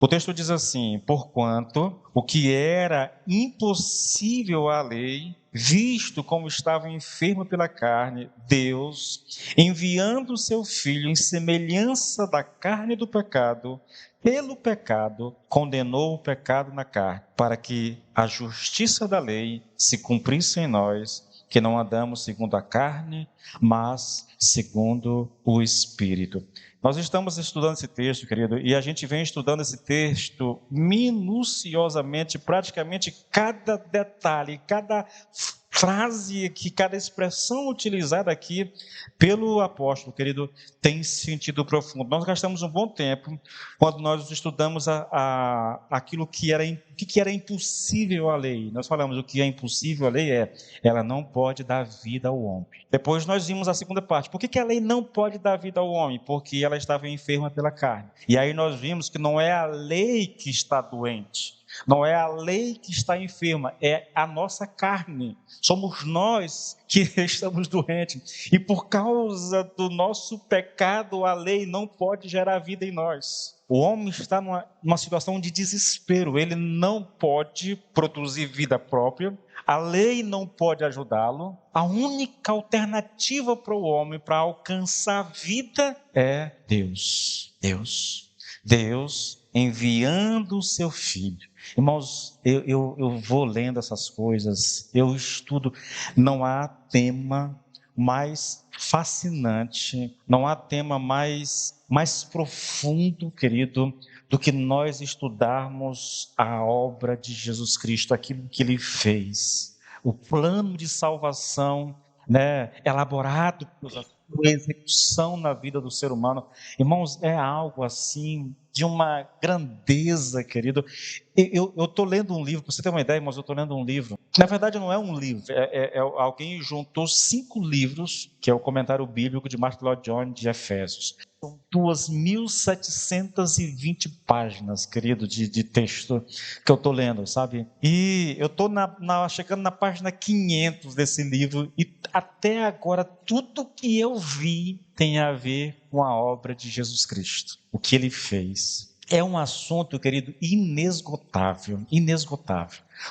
O texto diz assim: porquanto o que era impossível à lei, visto como estava enfermo pela carne, Deus, enviando o seu Filho em semelhança da carne do pecado, pelo pecado, condenou o pecado na carne, para que a justiça da lei se cumprisse em nós, que não andamos segundo a carne, mas segundo o Espírito. Nós estamos estudando esse texto, querido, e a gente vem estudando esse texto minuciosamente, praticamente cada detalhe, cada frase, cada expressão utilizada aqui pelo apóstolo, querido, tem sentido profundo. Nós gastamos um bom tempo quando nós estudamos aquilo que era impossível à lei. Nós falamos o que é impossível à lei ela não pode dar vida ao homem. Depois nós vimos a segunda parte. Por que a lei não pode dar vida ao homem? Porque ela estava enferma pela carne. E aí nós vimos que não é a lei que está doente, não é a lei que está enferma, é a nossa carne. Somos nós que estamos doentes. E por causa do nosso pecado, a lei não pode gerar vida em nós. O homem está numa situação de desespero. Ele não pode produzir vida própria. A lei não pode ajudá-lo. A única alternativa para o homem para alcançar vida é Deus. Deus enviando o seu Filho. Irmãos, eu vou lendo essas coisas, eu estudo. Não há tema mais fascinante, não há tema mais profundo, querido, do que nós estudarmos a obra de Jesus Cristo, aquilo que Ele fez, o plano de salvação, elaborado por execução na vida do ser humano. Irmãos, é algo assim de uma grandeza, querido. Eu estou lendo um livro, para você ter uma ideia, irmãos, eu estou lendo um livro. Na verdade, não é um livro, alguém juntou 5 livros, que é o comentário bíblico de Martin Lloyd Jones de Efésios. São 2.720 páginas, querido, de texto que eu estou lendo, sabe? E eu estou chegando na página 500 desse livro, e até agora tudo que eu vi tem a ver com a obra de Jesus Cristo, o que Ele fez. É um assunto, querido, inesgotável.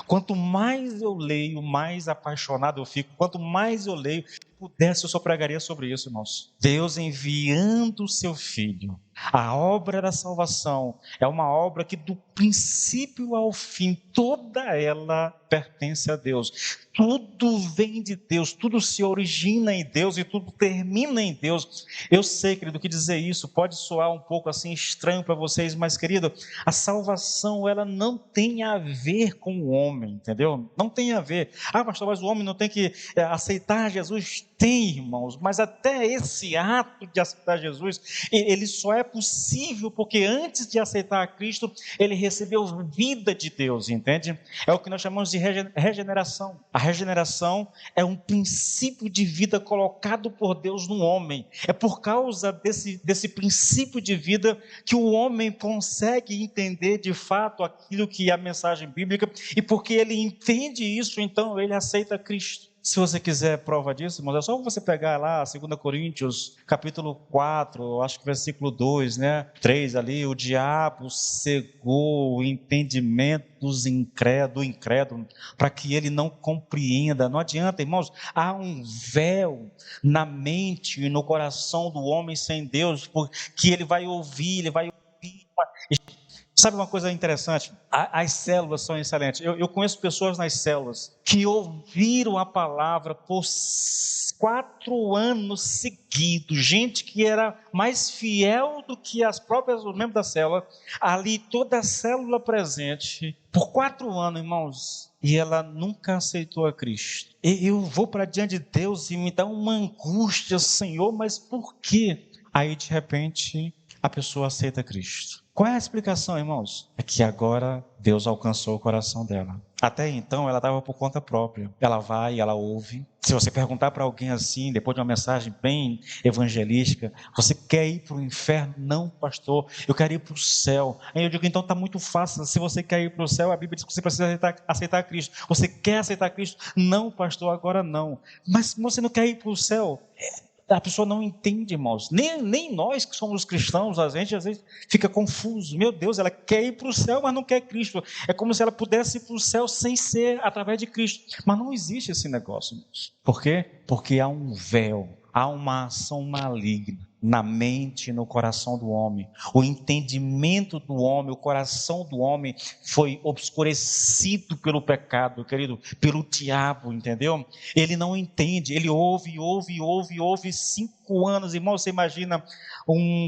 Quanto mais eu leio, mais apaixonado eu fico. Quanto mais eu leio, se pudesse, eu só pregaria sobre isso, irmãos. Deus enviando o seu Filho. A obra da salvação é uma obra que do princípio ao fim, toda ela pertence a Deus. Tudo vem de Deus, tudo se origina em Deus e tudo termina em Deus. Eu sei, querido, que dizer isso pode soar um pouco assim estranho para vocês, mas, querido, a salvação, ela não tem a ver com o homem, entendeu? Não tem a ver. Ah, pastor, mas o homem não tem que aceitar Jesus? Tem, irmãos, mas até esse ato de aceitar Jesus, ele só é possível porque antes de aceitar a Cristo, ele recebeu vida de Deus, entende? É o que nós chamamos de regeneração. A regeneração é um princípio de vida colocado por Deus no homem. É por causa desse princípio de vida que o homem consegue entender de fato aquilo que é a mensagem bíblica, e porque ele entende isso, então ele aceita Cristo. Se você quiser prova disso, irmãos, é só você pegar lá 2 Coríntios, capítulo 4, acho que versículo 2, 3 ali, o diabo cegou o entendimento do incrédulo, para que ele não compreenda. Não adianta, irmãos, há um véu na mente e no coração do homem sem Deus, que ele vai ouvir. Sabe uma coisa interessante? As células são excelentes. Eu conheço pessoas nas células que ouviram a palavra por 4 anos seguidos. Gente que era mais fiel do que os membros da célula. Ali, toda a célula presente, por 4 anos, irmãos. E ela nunca aceitou a Cristo. E eu vou para diante de Deus e me dá uma angústia, Senhor, mas por quê? Aí, de repente, a pessoa aceita Cristo. Qual é a explicação, irmãos? É que agora Deus alcançou o coração dela. Até então ela estava por conta própria. Ela vai, ela ouve. Se você perguntar para alguém assim, depois de uma mensagem bem evangelística, você quer ir para o inferno? Não, pastor, eu quero ir para o céu. Aí eu digo, então está muito fácil. Se você quer ir para o céu, a Bíblia diz que você precisa aceitar Cristo. Você quer aceitar Cristo? Não, pastor, agora não. Mas você não quer ir para o céu? A pessoa não entende, irmãos. Nem nós que somos cristãos, a gente às vezes fica confuso. Meu Deus, ela quer ir para o céu, mas não quer Cristo. É como se ela pudesse ir para o céu sem ser através de Cristo. Mas não existe esse negócio, irmãos. Por quê? Porque há um véu, há uma ação maligna na mente e no coração do homem. O entendimento do homem, o coração do homem foi obscurecido pelo pecado, querido, pelo diabo, entendeu? Ele não entende, ele ouve 5 anos, irmão, você imagina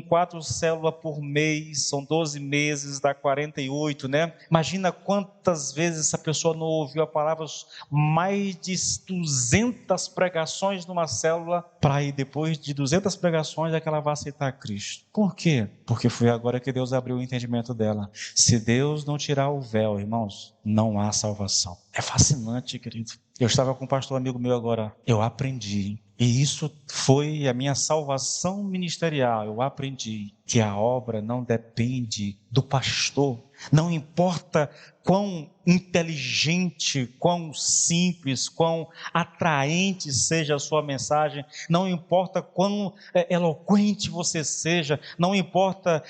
4 células por mês, são 12 meses, dá 48, né? Imagina quantas vezes essa pessoa não ouviu a palavra, mais de 200 pregações numa célula, para aí depois de 200 pregações é que ela vai aceitar Cristo. Por quê? Porque foi agora que Deus abriu o entendimento dela. Se Deus não tirar o véu, irmãos, não há salvação. É fascinante, querido. Eu estava com um pastor amigo meu agora, eu aprendi, e isso foi a minha salvação ministerial, eu aprendi que a obra não depende do pastor, não importa quão inteligente, quão simples, quão atraente seja a sua mensagem, não importa quão eloquente você seja, não importa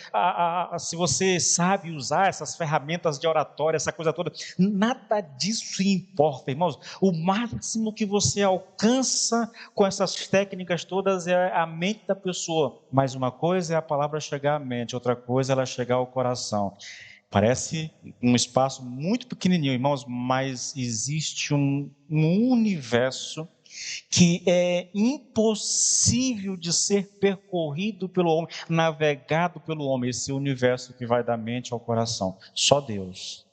se você sabe usar essas ferramentas de oratória, essa coisa toda, nada disso importa, irmãos. O máximo que você alcança com essas técnicas todas é a mente da pessoa, mas uma coisa é a palavra chegar à mente, outra coisa é ela chegar ao coração. Parece um espaço muito pequenininho, irmãos, mas existe um universo que é impossível de ser percorrido pelo homem, navegado pelo homem, esse universo que vai da mente ao coração. Só Deus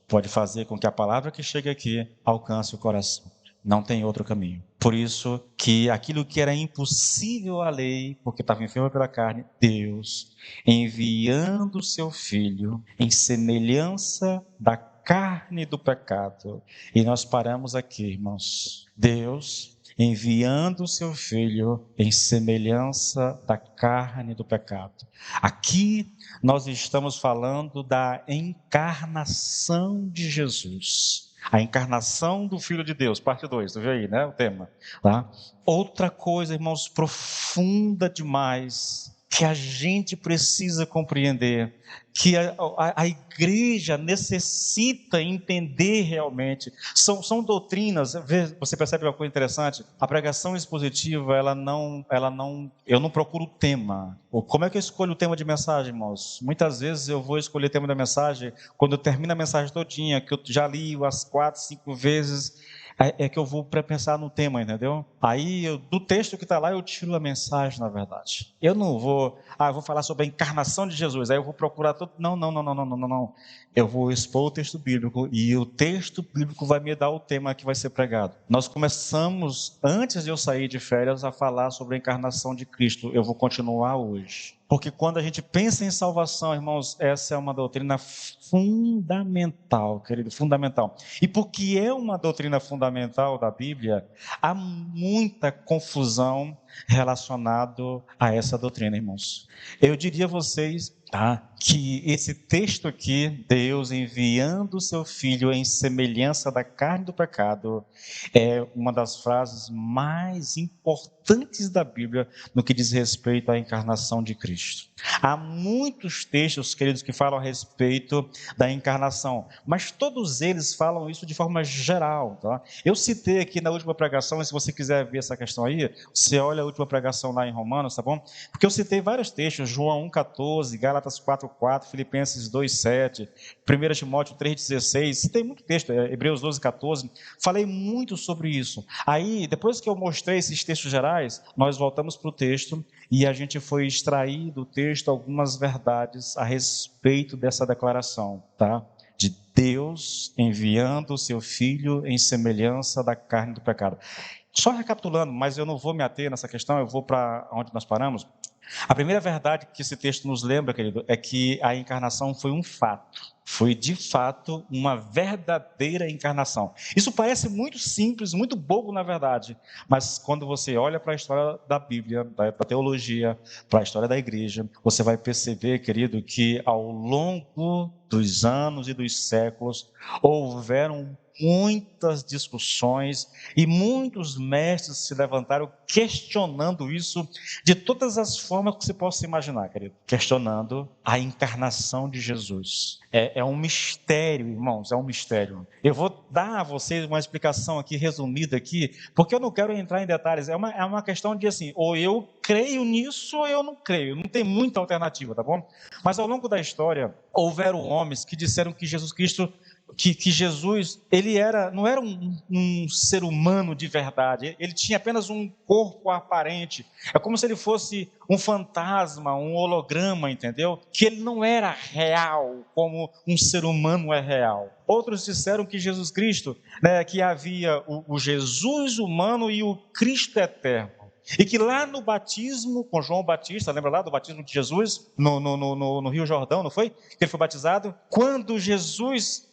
pode fazer com que a palavra que chega aqui alcance o coração. Não tem outro caminho. Por isso que aquilo que era impossível à lei, porque estava enfermo pela carne, Deus, enviando o seu Filho em semelhança da carne do pecado. E nós paramos aqui, irmãos. Deus enviando o seu Filho em semelhança da carne do pecado. Aqui nós estamos falando da encarnação de Jesus. A encarnação do Filho de Deus, parte 2, tu viu aí, né, o tema, tá? Outra coisa, irmãos, profunda demais, que a gente precisa compreender, que a igreja necessita entender realmente, são doutrinas. Você percebe uma coisa interessante? A pregação expositiva, eu não procuro tema. Como é que eu escolho o tema de mensagem, irmãos? Muitas vezes eu vou escolher o tema da mensagem, quando eu termino a mensagem todinha, que eu já li umas 4, 5 vezes, é que eu vou pensar no tema, entendeu? Aí, do texto que está lá, eu tiro a mensagem, na verdade. Eu não vou, eu vou falar sobre a encarnação de Jesus, aí eu vou procurar tudo. Não. Eu vou expor o texto bíblico, e o texto bíblico vai me dar o tema que vai ser pregado. Nós começamos, antes de eu sair de férias, a falar sobre a encarnação de Cristo. Eu vou continuar hoje. Porque quando a gente pensa em salvação, irmãos, essa é uma doutrina fundamental, querido, fundamental. E porque é uma doutrina fundamental da Bíblia, há muita confusão relacionada a essa doutrina, irmãos. Eu diria a vocês, que esse texto aqui, Deus enviando o seu Filho em semelhança da carne do pecado, é uma das frases mais importantes da Bíblia no que diz respeito à encarnação de Cristo. Há muitos textos, queridos, que falam a respeito da encarnação, mas todos eles falam isso de forma geral, tá? Eu citei aqui na última pregação, e se você quiser ver essa questão aí, você olha a última pregação lá em Romanos, tá bom? Porque eu citei vários textos, João 1,14, Gálatas 4,4, Filipenses 2,7, 1 Timóteo 3,16, citei muito texto, Hebreus 12,14, falei muito sobre isso. Aí, depois que eu mostrei esses textos gerais, nós voltamos para o texto e a gente foi extrair do texto algumas verdades a respeito dessa declaração, tá? De Deus enviando o seu Filho em semelhança da carne do pecado. Só recapitulando, mas eu não vou me ater nessa questão, eu vou para onde nós paramos. A primeira verdade que esse texto nos lembra, querido, é que a encarnação foi um fato. foi de fato uma verdadeira encarnação. Isso parece muito simples, muito bobo na verdade, mas quando você olha para a história da Bíblia, para a teologia, para a história da igreja, você vai perceber, querido, que ao longo dos anos e dos séculos houveram muitas discussões e muitos mestres se levantaram questionando isso de todas as formas que você possa imaginar, querido. Questionando a encarnação de Jesus. É um mistério, irmãos, é um mistério. Eu vou dar a vocês uma explicação aqui, resumida aqui, porque eu não quero entrar em detalhes. É uma questão de assim, ou eu creio nisso ou eu não creio. Não tem muita alternativa, tá bom? Mas ao longo da história, houveram homens que disseram que Jesus Cristo que Jesus, não era um ser humano de verdade, ele tinha apenas um corpo aparente, é como se ele fosse um fantasma, um holograma, entendeu? Que ele não era real, como um ser humano é real. Outros disseram que Jesus Cristo, né, que havia o Jesus humano e o Cristo eterno. E que lá no batismo com João Batista, lembra lá do batismo de Jesus no Rio Jordão, não foi? Que ele foi batizado. Quando o Jesus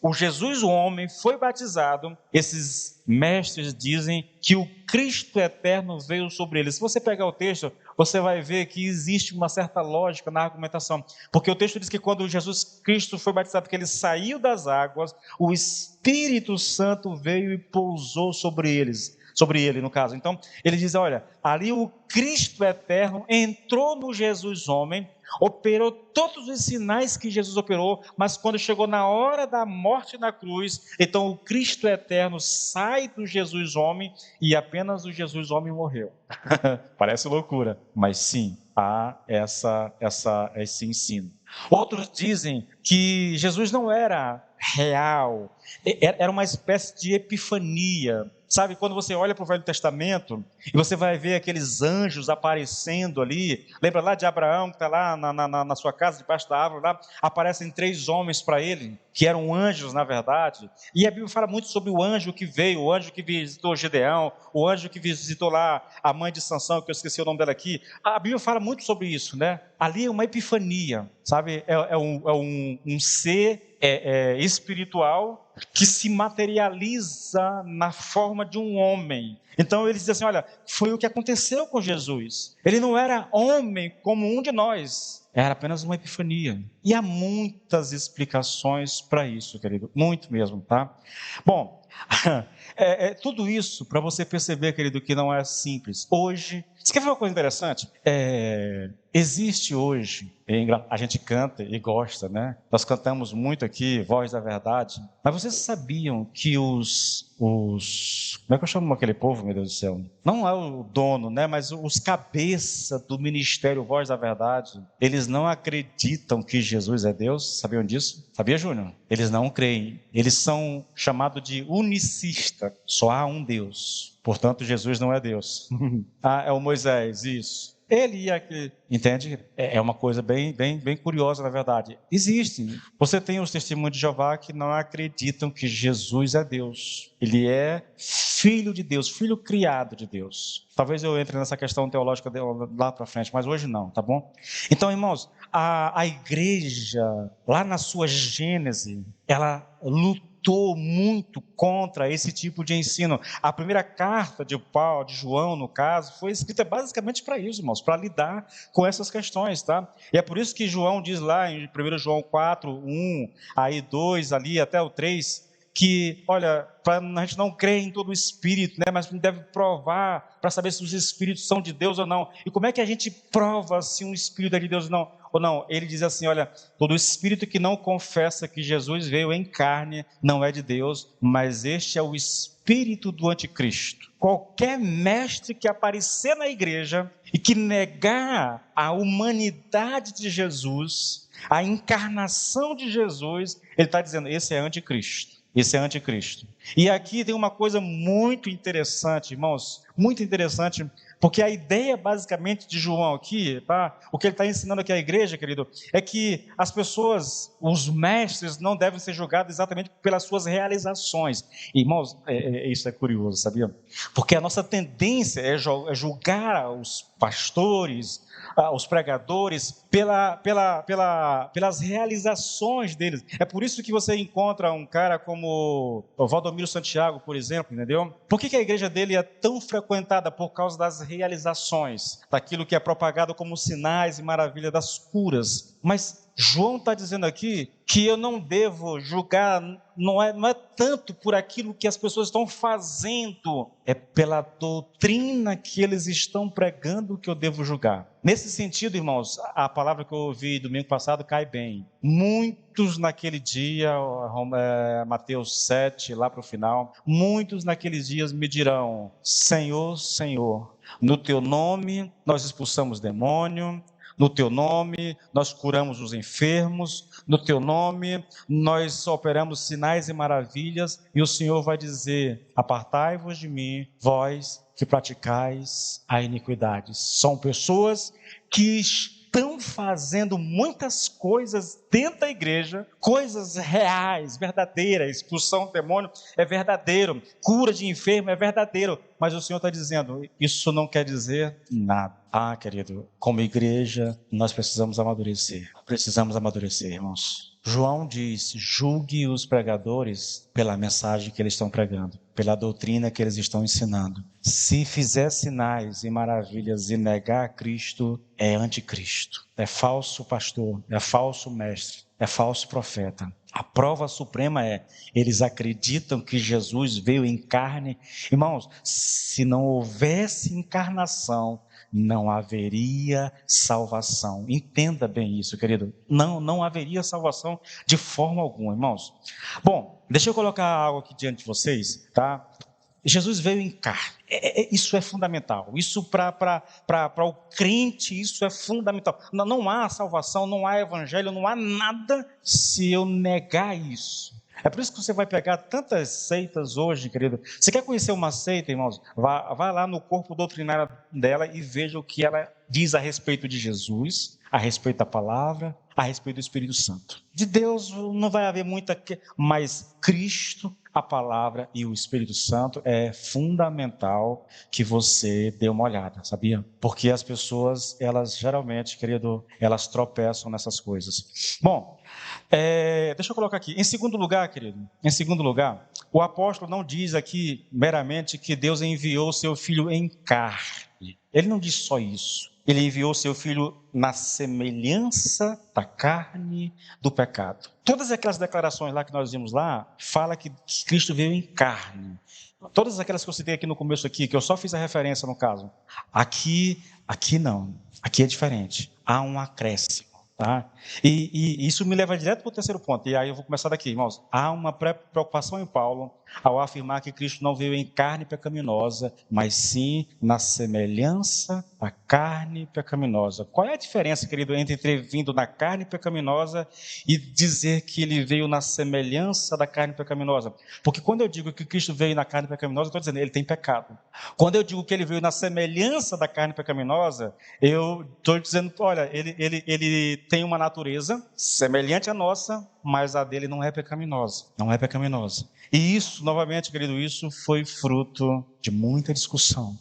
o homem, foi batizado, esses mestres dizem que o Cristo eterno veio sobre ele. Se você pegar o texto, você vai ver que existe uma certa lógica na argumentação. Porque o texto diz que quando Jesus Cristo foi batizado, que ele saiu das águas, o Espírito Santo veio e pousou sobre ele, no caso. Então, ele diz, olha, ali o Cristo eterno entrou no Jesus homem, operou todos os sinais que Jesus operou, mas quando chegou na hora da morte na cruz, então o Cristo eterno sai do Jesus homem e apenas o Jesus homem morreu. Parece loucura, mas sim, há esse ensino. Outros dizem que Jesus não era real, era uma espécie de epifania. Sabe, quando você olha para o Velho Testamento e você vai ver aqueles anjos aparecendo ali, lembra lá de Abraão que está lá na sua casa, debaixo da árvore, lá aparecem 3 homens para ele, que eram anjos na verdade, e a Bíblia fala muito sobre o anjo que veio, o anjo que visitou Gedeão, o anjo que visitou lá a mãe de Sansão, que eu esqueci o nome dela aqui. A Bíblia fala muito sobre isso, né? Ali é uma epifania, sabe, é um ser espiritual que se materializa na forma de um homem. Então eles dizem assim, olha, foi o que aconteceu com Jesus. Ele não era homem como um de nós, era apenas uma epifania. E há muitas explicações para isso, querido, muito mesmo, tá? Bom, tudo isso para você perceber, querido, que não é simples. Hoje, você quer ver uma coisa interessante? Existe hoje, a gente canta e gosta, né? Nós cantamos muito aqui, Voz da Verdade, mas vocês sabiam que como é que eu chamo aquele povo, meu Deus do céu? Não é o dono, né? Mas os cabeças do ministério Voz da Verdade, eles não acreditam que Jesus é Deus, sabiam disso? Sabia, Júnior? Eles não creem, eles são chamados de unicista, só há um Deus, portanto Jesus não é Deus. É o Moisés, isso. Ele ia aqui, entende? É uma coisa bem curiosa, na verdade. Existe. Você tem os testemunhos de Jeová que não acreditam que Jesus é Deus. Ele é filho de Deus, filho criado de Deus. Talvez eu entre nessa questão teológica lá para frente, mas hoje não, tá bom? Então, irmãos, a igreja, lá na sua gênese, ela lutou muito contra esse tipo de ensino. A primeira carta de Paulo, de João, no caso, foi escrita basicamente para isso, irmãos, para lidar com essas questões, tá? E é por isso que João diz lá em 1 João 4, 1, aí 2, ali até o 3, que, olha, a gente não crê em todo o Espírito, né? Mas a gente deve provar para saber se os Espíritos são de Deus ou não. E como é que a gente prova se um Espírito é de Deus ou não? Ele diz assim, olha, todo Espírito que não confessa que Jesus veio em carne não é de Deus, mas este é o Espírito do Anticristo. Qualquer mestre que aparecer na igreja e que negar a humanidade de Jesus, a encarnação de Jesus, ele está dizendo, esse é anticristo. Esse é anticristo. E aqui tem uma coisa muito interessante, irmãos, muito interessante, porque a ideia basicamente de João aqui, tá? O que ele está ensinando aqui à igreja, querido, é que as pessoas, os mestres, não devem ser julgados exatamente pelas suas realizações. Irmãos, isso é curioso, sabia? Porque a nossa tendência é julgar os pastores, os pregadores pelas realizações deles. É por isso que você encontra um cara como o Valdomiro Santiago, por exemplo, entendeu? Por que a igreja dele é tão frequentada? Por causa das realizações, daquilo que é propagado como sinais e maravilha das curas. Mas João está dizendo aqui que eu não devo julgar, não é tanto por aquilo que as pessoas estão fazendo, é pela doutrina que eles estão pregando que eu devo julgar. Nesse sentido, irmãos, a palavra que eu ouvi domingo passado cai bem. Muitos naquele dia, Mateus 7, lá para o final, muitos naqueles dias me dirão: Senhor, Senhor, no teu nome nós expulsamos demônio, no teu nome nós curamos os enfermos, no teu nome nós operamos sinais e maravilhas, e o Senhor vai dizer: apartai-vos de mim, vós que praticais a iniquidade. São pessoas que estão fazendo muitas coisas dentro da igreja, coisas reais, verdadeiras. Expulsão do demônio é verdadeiro, cura de enfermo é verdadeiro, mas o Senhor está dizendo: isso não quer dizer nada. Ah, querido, como igreja nós precisamos amadurecer, irmãos. João diz: julgue os pregadores pela mensagem que eles estão pregando, pela doutrina que eles estão ensinando. Se fizer sinais e maravilhas e negar Cristo, é anticristo, é falso pastor, é falso mestre, é falso profeta. A prova suprema é: eles acreditam que Jesus veio em carne. Irmãos, se não houvesse encarnação, não haveria salvação. Entenda bem isso, querido. Não haveria salvação de forma alguma, irmãos. Bom, deixa eu colocar algo aqui diante de vocês, tá? Jesus veio em carne. Isso é fundamental. Isso para o crente, isso é fundamental. Não há salvação, não há evangelho, não há nada se eu negar isso. É por isso que você vai pegar tantas seitas hoje, querido. Você quer conhecer uma seita, irmãos? Vá lá no corpo doutrinário dela e veja o que ela diz a respeito de Jesus, a respeito da palavra, a respeito do Espírito Santo. De Deus não vai haver muita, mas Cristo, a palavra e o Espírito Santo é fundamental que você dê uma olhada, sabia? Porque as pessoas, elas geralmente, querido, elas tropeçam nessas coisas. Bom, deixa eu colocar aqui. Em segundo lugar, querido, o apóstolo não diz aqui meramente que Deus enviou o seu Filho em carne. Ele não diz só isso. Ele enviou o seu Filho na semelhança da carne do pecado. Todas aquelas declarações lá que nós vimos lá, fala que Cristo veio em carne. Todas aquelas que eu citei aqui no começo aqui, que eu só fiz a referência no caso. Aqui não. Aqui é diferente. Há um acréscimo. Tá? E isso me leva direto para o terceiro ponto, e aí eu vou começar daqui, irmãos. Há uma preocupação em Paulo ao afirmar que Cristo não veio em carne pecaminosa, mas sim na semelhança da carne pecaminosa. Qual é a diferença, querido, entre ter vindo na carne pecaminosa e dizer que ele veio na semelhança da carne pecaminosa? Porque quando eu digo que Cristo veio na carne pecaminosa, eu estou dizendo que ele tem pecado. Quando eu digo que ele veio na semelhança da carne pecaminosa, eu estou dizendo: olha, ele tem uma natureza semelhante à nossa, mas a dele não é pecaminosa. Não é pecaminosa. E isso, novamente, querido, isso foi fruto de muita discussão.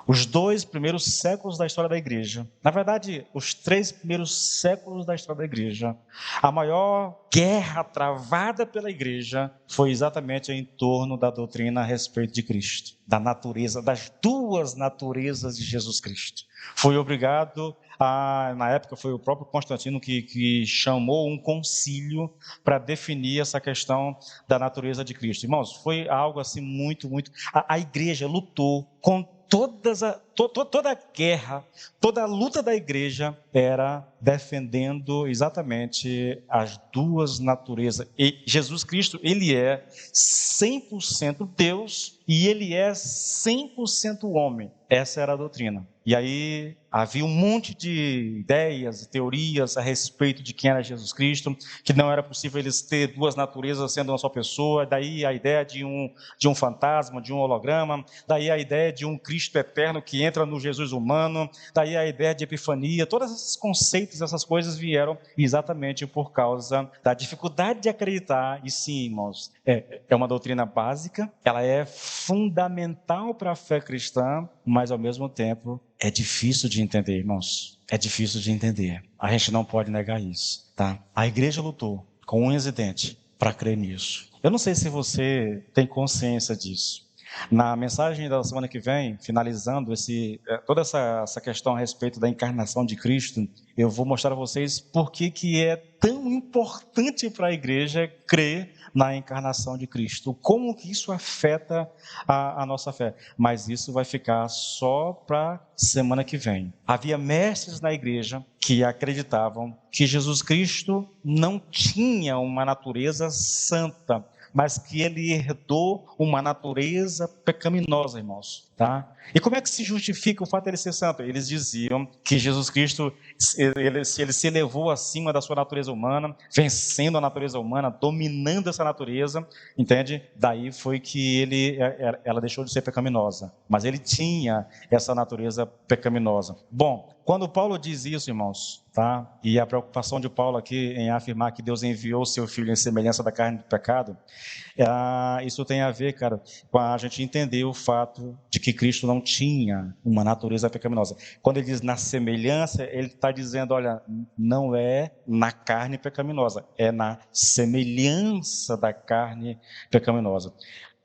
Os 2 primeiros séculos da história da igreja, na verdade, os 3 primeiros séculos da história da igreja, a maior guerra travada pela igreja foi exatamente em torno da doutrina a respeito de Cristo, da natureza, das 2 naturezas de Jesus Cristo. Foi obrigado na época foi o próprio Constantino que chamou um concílio para definir essa questão da natureza de Cristo. Irmãos, foi algo assim muito. A igreja lutou com toda a guerra, toda a luta da igreja era defendendo exatamente as 2 naturezas. E Jesus Cristo, ele é 100% Deus e ele é 100% homem. Essa era a doutrina. E aí havia um monte de ideias e teorias a respeito de quem era Jesus Cristo, que não era possível eles ter 2 naturezas sendo uma só pessoa. Daí a ideia de um fantasma, de um holograma. Daí a ideia de um Cristo eterno que entra no Jesus humano, daí a ideia de epifania, todos esses conceitos, essas coisas vieram exatamente por causa da dificuldade de acreditar. E sim, irmãos, é uma doutrina básica, ela é fundamental para a fé cristã, mas ao mesmo tempo é difícil de entender, irmãos. É difícil de entender. A gente não pode negar isso, tá? A igreja lutou com unhas e dentes para crer nisso. Eu não sei se você tem consciência disso. Na mensagem da semana que vem, finalizando toda essa questão a respeito da encarnação de Cristo, eu vou mostrar a vocês por que é tão importante para a igreja crer na encarnação de Cristo, como que isso afeta a nossa fé. Mas isso vai ficar só para semana que vem. Havia mestres na igreja que acreditavam que Jesus Cristo não tinha uma natureza santa, mas que ele herdou uma natureza pecaminosa, irmãos, tá? E como é que se justifica o fato de ele ser santo? Eles diziam que Jesus Cristo, ele se elevou acima da sua natureza humana, vencendo a natureza humana, dominando essa natureza, entende? Daí foi que ela deixou de ser pecaminosa, mas ele tinha essa natureza pecaminosa. Bom, quando Paulo diz isso, irmãos, tá? E a preocupação de Paulo aqui em afirmar que Deus enviou o seu Filho em semelhança da carne do pecado, isso tem a ver, cara, com a gente entender o fato de que Cristo não tinha uma natureza pecaminosa. Quando ele diz na semelhança, ele está dizendo, olha, não é na carne pecaminosa, é na semelhança da carne pecaminosa.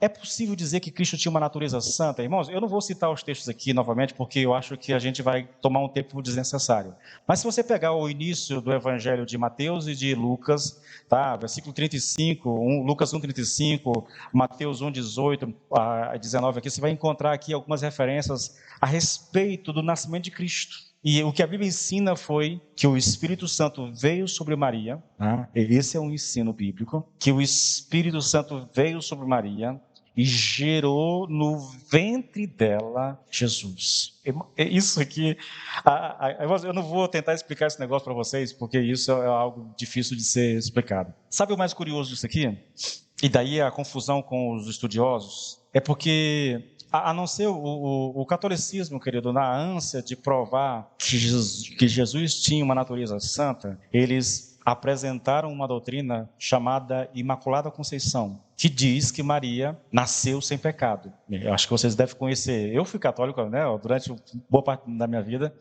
É possível dizer que Cristo tinha uma natureza santa? Irmãos, eu não vou citar os textos aqui novamente, porque eu acho que a gente vai tomar um tempo desnecessário. Mas se você pegar o início do Evangelho de Mateus e de Lucas, tá? Versículo 35, Lucas 1,35, Mateus 1,18 a 19, aqui, você vai encontrar aqui algumas referências a respeito do nascimento de Cristo. E o que a Bíblia ensina foi que o Espírito Santo veio sobre Maria, tá? Esse é um ensino bíblico, que o Espírito Santo veio sobre Maria e gerou no ventre dela Jesus. Isso aqui, eu não vou tentar explicar esse negócio para vocês, porque isso é algo difícil de ser explicado. Sabe o mais curioso disso aqui? E daí a confusão com os estudiosos? É porque, a não ser o catolicismo, querido, na ânsia de provar que Jesus tinha uma natureza santa, eles apresentaram uma doutrina chamada Imaculada Conceição, que diz que Maria nasceu sem pecado. Eu acho que vocês devem conhecer. Eu fui católico, né, durante boa parte da minha vida,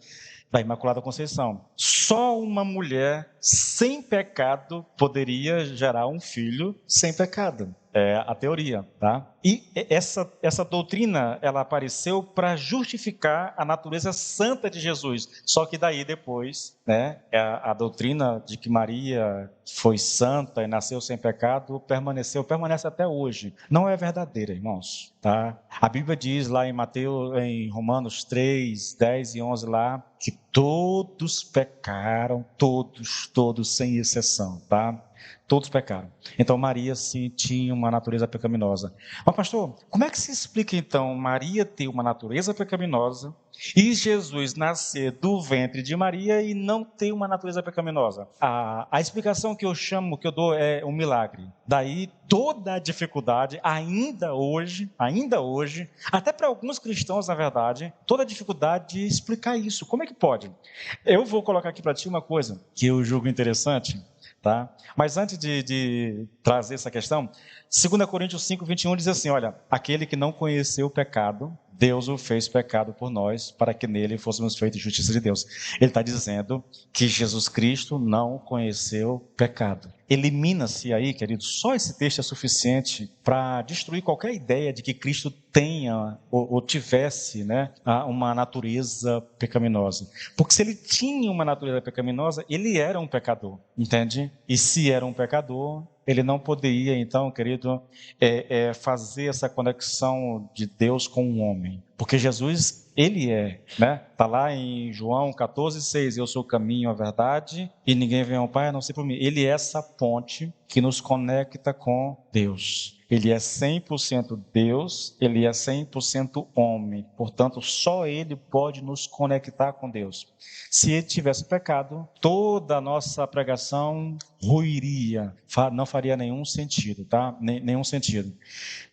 da Imaculada Conceição. Só uma mulher sem pecado poderia gerar um filho sem pecado. É a teoria, tá? E essa doutrina, ela apareceu para justificar a natureza santa de Jesus. Só que daí depois, né, a doutrina de que Maria foi santa e nasceu sem pecado permanece até hoje. Não é verdadeira, irmãos, tá? A Bíblia diz lá em Romanos 3, 10 e 11 lá, que todos pecaram, todos sem exceção, tá? Todos pecaram. Então Maria sim tinha uma natureza pecaminosa. Mas pastor, como é que se explica então Maria ter uma natureza pecaminosa e Jesus nascer do ventre de Maria e não ter uma natureza pecaminosa? A explicação que eu dou é um milagre. Daí toda a dificuldade, ainda hoje, até para alguns cristãos na verdade, toda a dificuldade de explicar isso. Como é que pode? Eu vou colocar aqui para ti uma coisa que eu julgo interessante. Tá? Mas antes de trazer essa questão, 2 Coríntios 5, 21 diz assim, olha, aquele que não conheceu o pecado, Deus o fez pecado por nós, para que nele fôssemos feitos justiça de Deus. Ele está dizendo que Jesus Cristo não conheceu pecado. Elimina-se aí, querido, só esse texto é suficiente para destruir qualquer ideia de que Cristo tenha ou tivesse, né, uma natureza pecaminosa. Porque se ele tinha uma natureza pecaminosa, ele era um pecador, entende? E se era um pecador, ele não poderia, então, querido, fazer essa conexão de Deus com o homem. Porque Jesus, ele né? Está lá em João 14, 6, eu sou o caminho, a verdade, e ninguém vem ao Pai a não ser por mim. Ele é essa ponte que nos conecta com Deus. Ele é 100% Deus, ele é 100% homem. Portanto, só ele pode nos conectar com Deus. Se ele tivesse pecado, toda a nossa pregação ruiria, não faria nenhum sentido, tá? Nenhum sentido.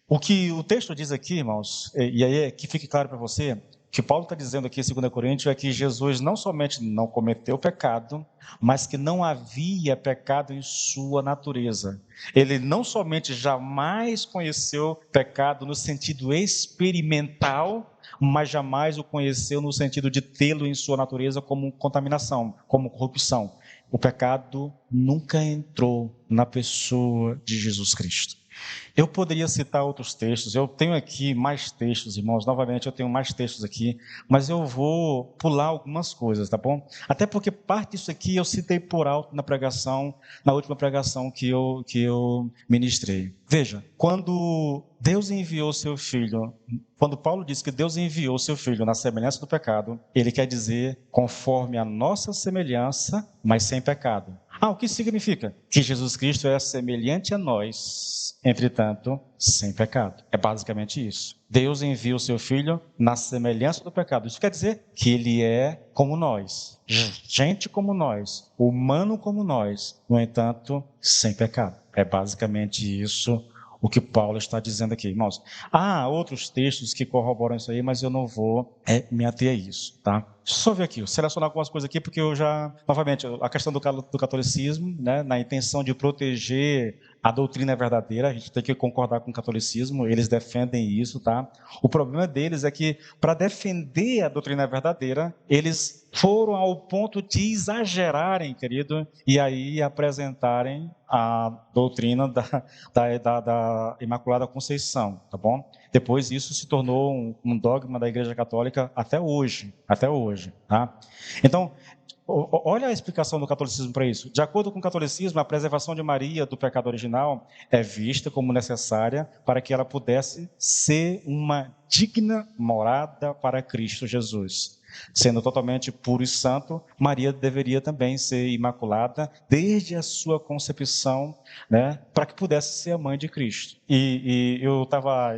O que o texto diz aqui, irmãos, e aí que fique claro para você, O que Paulo está dizendo aqui em 2 Coríntios é que Jesus não somente não cometeu pecado, mas que não havia pecado em sua natureza. Ele não somente jamais conheceu pecado no sentido experimental, mas jamais o conheceu no sentido de tê-lo em sua natureza como contaminação, como corrupção. O pecado nunca entrou na pessoa de Jesus Cristo. Eu poderia citar outros textos, eu tenho aqui mais textos, irmãos, novamente eu tenho mais textos aqui, mas eu vou pular algumas coisas, tá bom? Até porque parte disso aqui eu citei por alto na pregação, na última pregação que eu ministrei. Veja, quando Deus enviou seu Filho, quando Paulo diz que Deus enviou seu Filho na semelhança do pecado, ele quer dizer conforme a nossa semelhança, mas sem pecado. O que significa? Que Jesus Cristo é semelhante a nós, entretanto, sem pecado. É basicamente isso. Deus envia o seu Filho na semelhança do pecado. Isso quer dizer que ele é como nós, gente como nós, humano como nós, no entanto, sem pecado. É basicamente isso o que Paulo está dizendo aqui, irmãos. Há outros textos que corroboram isso aí, mas eu não vou me ater a isso, tá? Deixa eu só ver aqui, selecionar algumas coisas aqui, porque eu já, novamente, a questão do catolicismo, né, na intenção de proteger a doutrina verdadeira, a gente tem que concordar com o catolicismo, eles defendem isso, tá? O problema deles é que, para defender a doutrina verdadeira, eles foram ao ponto de exagerarem, querido, e aí apresentarem a doutrina da Imaculada Conceição, tá bom? Depois isso se tornou um dogma da Igreja Católica até hoje, tá? Então, olha a explicação do catolicismo para isso. De acordo com o catolicismo, a preservação de Maria do pecado original é vista como necessária para que ela pudesse ser uma digna morada para Cristo Jesus. Sendo totalmente puro e santo, Maria deveria também ser imaculada desde a sua concepção, né, para que pudesse ser a mãe de Cristo. E eu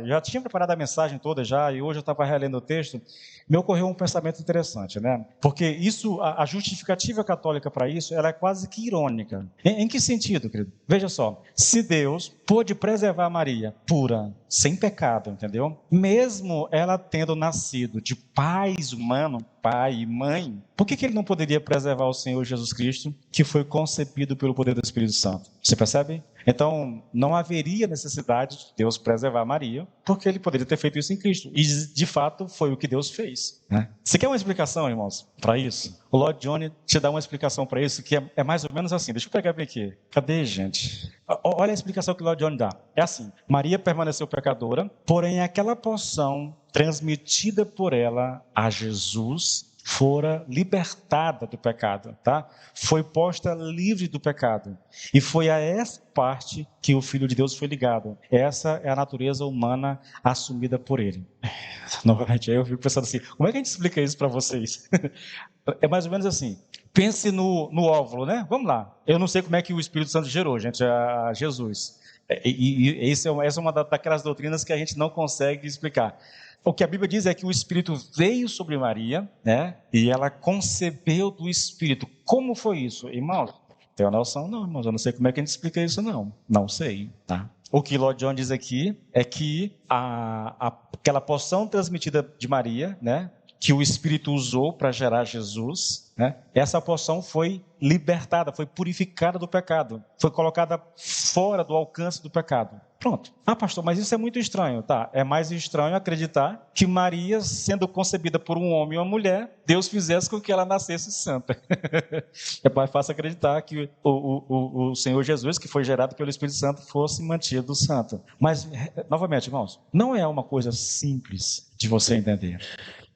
já tinha preparado a mensagem toda já, e hoje eu estava relendo o texto, me ocorreu um pensamento interessante, né? Porque isso, a justificativa católica para isso, ela é quase que irônica. Em que sentido, querido? Veja só, se Deus pôde preservar Maria pura, sem pecado, entendeu? Mesmo ela tendo nascido de pais humanos, pai e mãe, por que ele não poderia preservar o Senhor Jesus Cristo, que foi concebido pelo poder do Espírito Santo? Você percebe? Então, não haveria necessidade de Deus preservar Maria, porque ele poderia ter feito isso em Cristo. E, de fato, foi o que Deus fez, né? Você quer uma explicação, irmãos, para isso? O Lloyd Jones te dá uma explicação para isso, que é mais ou menos assim. Deixa eu pegar bem aqui. Cadê, gente? Olha a explicação que o Lloyd Jones dá. É assim: Maria permaneceu pecadora, porém aquela porção transmitida por ela a Jesus fora libertada do pecado, tá? Foi posta livre do pecado. E foi a essa parte que o Filho de Deus foi ligado. Essa é a natureza humana assumida por ele. Novamente, aí eu fico pensando assim, como é que a gente explica isso para vocês? É mais ou menos assim. Pense no óvulo, né? Vamos lá. Eu não sei como é que o Espírito Santo gerou, gente, a Jesus. Essa é uma daquelas doutrinas que a gente não consegue explicar. O que a Bíblia diz é que o Espírito veio sobre Maria, né? E ela concebeu do Espírito. Como foi isso, irmãos? Tem uma noção? Não, irmãos, eu não sei como é que a gente explica isso, não. Não sei, tá? O que Lloyd Jones diz aqui é que aquela porção transmitida de Maria, né? Que o Espírito usou para gerar Jesus, né? Essa porção foi libertada, foi purificada do pecado, foi colocada fora do alcance do pecado. Pronto. Pastor, mas isso é muito estranho, tá? É mais estranho acreditar que Maria, sendo concebida por um homem e uma mulher, Deus fizesse com que ela nascesse santa. É mais fácil acreditar que o Senhor Jesus, que foi gerado pelo Espírito Santo, fosse mantido santo. Mas, novamente, irmãos, não é uma coisa simples de você entender.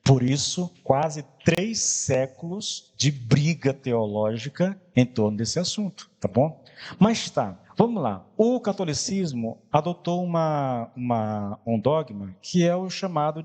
Por isso, quase 3 séculos de briga teológica em torno desse assunto, tá bom? Mas tá, vamos lá. O catolicismo adotou um dogma que é o chamado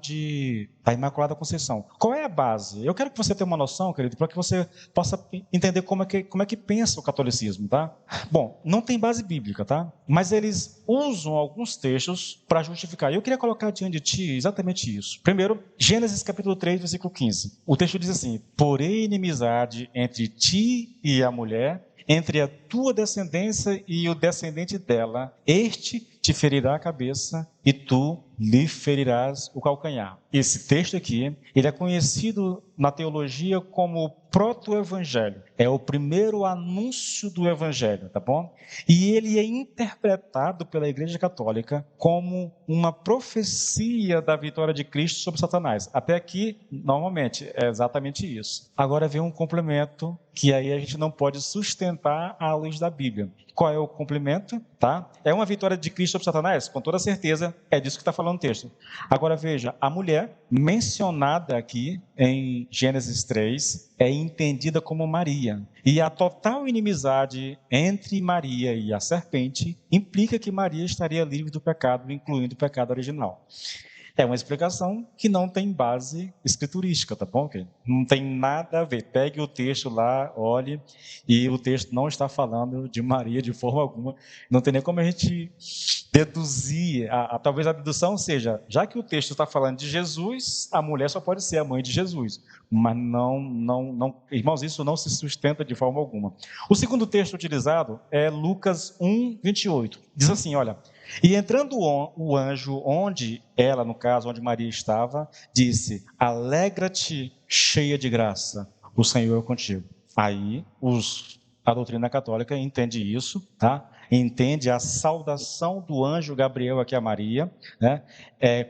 da Imaculada Conceição. Qual é a base? Eu quero que você tenha uma noção, querido, para que você possa entender como é que pensa o catolicismo, tá? Bom, não tem base bíblica, tá? Mas eles usam alguns textos para justificar. Eu queria colocar diante de ti exatamente isso. Primeiro, Gênesis capítulo 3, versículo 15. O texto diz assim: porém inimizade entre ti e a mulher, entre a tua descendência e o descendente dela, este te ferirá a cabeça e tu lhe ferirás o calcanhar. Esse texto aqui, ele é conhecido na teologia como o proto-evangelho. É o primeiro anúncio do evangelho, tá bom? E ele é interpretado pela Igreja Católica como uma profecia da vitória de Cristo sobre Satanás. Até aqui, normalmente, é exatamente isso. Agora vem um complemento que aí a gente não pode sustentar à luz da Bíblia. Qual é o complemento? Tá? É uma vitória de Cristo sobre Satanás? Com toda certeza, é disso que está falando o texto. Agora veja, a mulher mencionada aqui em Gênesis 3 é entendida como Maria. E a total inimizade entre Maria e a serpente implica que Maria estaria livre do pecado, incluindo o pecado original. É uma explicação que não tem base escriturística, tá bom? Não tem nada a ver. Pegue o texto lá, olhe, e o texto não está falando de Maria de forma alguma. Não tem nem como a gente deduzir. Talvez a dedução seja, já que o texto está falando de Jesus, a mulher só pode ser a mãe de Jesus. Mas não, irmãos, isso não se sustenta de forma alguma. O segundo texto utilizado é Lucas 1:28. Diz assim, olha: e entrando o anjo onde ela, no caso, onde Maria estava, disse: alegra-te, cheia de graça, o Senhor é contigo. Aí, a doutrina católica entende isso, tá? Entende a saudação do anjo Gabriel aqui a Maria, né?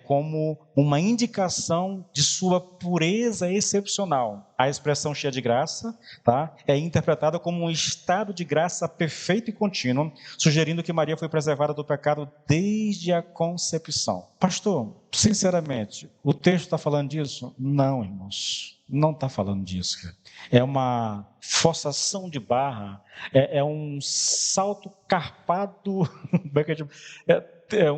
Como uma indicação de sua pureza excepcional. A expressão cheia de graça, tá? É interpretada como um estado de graça perfeito e contínuo, sugerindo que Maria foi preservada do pecado desde a concepção. Pastor, sinceramente, o texto está falando disso? Não, irmãos, não está falando disso, cara. É uma forçação de barra, é um salto carpado, é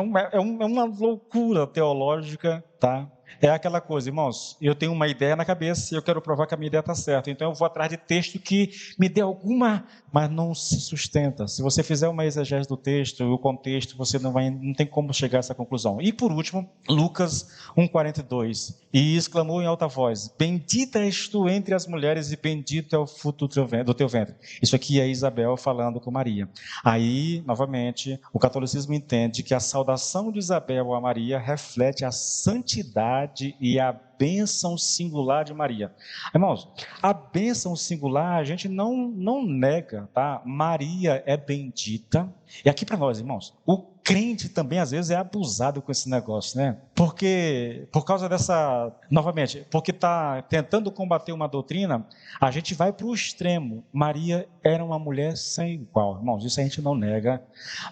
uma loucura teológica, tá? É aquela coisa, irmãos, eu tenho uma ideia na cabeça e eu quero provar que a minha ideia está certa, então eu vou atrás de texto que me dê alguma, mas não se sustenta. Se você fizer uma exegese do texto, o contexto, você não tem como chegar a essa conclusão. E por último, Lucas 1:42, e exclamou em alta voz: bendita és tu entre as mulheres e bendito é o fruto do teu ventre. Isso aqui é Isabel falando com Maria. Aí, novamente, o catolicismo entende que a saudação de Isabel a Maria reflete a santidade e a bênção singular de Maria. Irmãos, a bênção singular a gente não nega, tá? Maria é bendita. E aqui para nós, irmãos, o crente também às vezes é abusado com esse negócio, né? Porque, por causa dessa, novamente, porque está tentando combater uma doutrina, a gente vai para o extremo. Maria era uma mulher sem igual, irmãos, isso a gente não nega.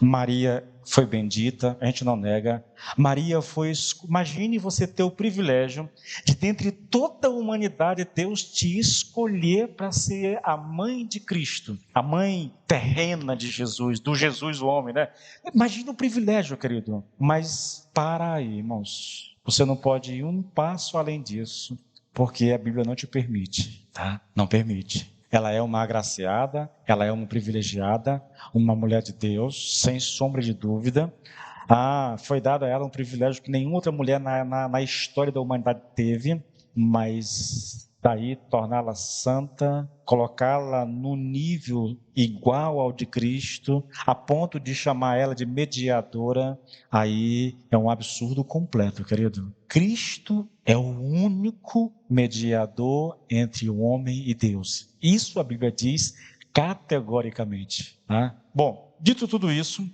Maria foi bendita, a gente não nega. Maria foi, imagine você ter o privilégio de, dentre toda a humanidade, Deus te escolher para ser a mãe de Cristo, a mãe terrena de Jesus, do Jesus o homem, né? Imagina o privilégio, querido. Mas para aí, irmãos, você não pode ir um passo além disso, porque a Bíblia não te permite, tá? Não permite. Ela é uma agraciada, ela é uma privilegiada, uma mulher de Deus, sem sombra de dúvida. Foi dado a ela um privilégio que nenhuma outra mulher na história da humanidade teve, mas daí torná-la santa, colocá-la no nível igual ao de Cristo, a ponto de chamar ela de mediadora, aí é um absurdo completo, querido. Cristo é o único mediador entre o homem e Deus. Isso a Bíblia diz categoricamente. Tá? Bom, dito tudo isso,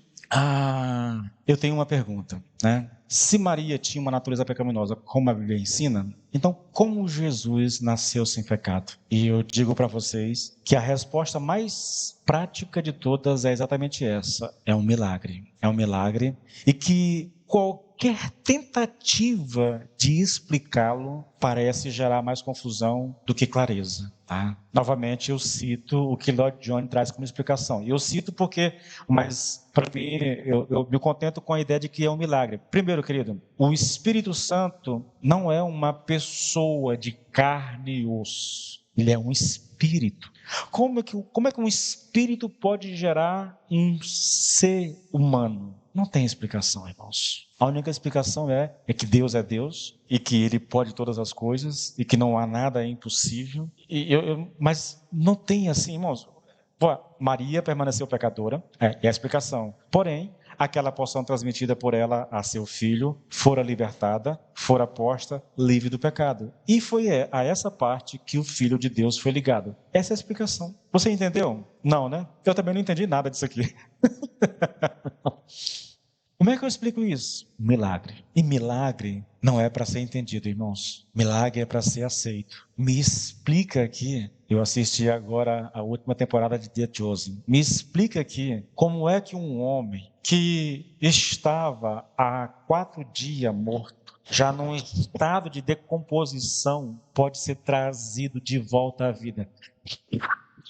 eu tenho uma pergunta, né? Se Maria tinha uma natureza pecaminosa, como a Bíblia ensina, então como Jesus nasceu sem pecado? E eu digo para vocês que a resposta mais prática de todas é exatamente essa: é um milagre. É um milagre, e que qualquer tentativa de explicá-lo parece gerar mais confusão do que clareza. Tá? Novamente eu cito o que Lloyd Jones traz como explicação. E eu cito porque, mas para mim, eu me contento com a ideia de que é um milagre. Primeiro, querido, o Espírito Santo não é uma pessoa de carne e osso. Ele é um espírito. Como é que um espírito pode gerar um ser humano? Não tem explicação, irmãos. A única explicação é que Deus é Deus e que Ele pode todas as coisas e que não há nada impossível. Mas não tem assim, irmãos. Maria permaneceu pecadora, é a explicação. Porém, aquela porção transmitida por ela a seu filho fora libertada, fora posta livre do pecado. E foi a essa parte que o Filho de Deus foi ligado. Essa é a explicação. Você entendeu? Não, né? Eu também não entendi nada disso aqui. Como é que eu explico isso? Milagre. E milagre não é para ser entendido, irmãos. Milagre é para ser aceito. Me explica aqui. Eu assisti agora a última temporada de The Chosen. Me explica aqui como é que um homem que estava há 4 dias morto, já num estado de decomposição, pode ser trazido de volta à vida.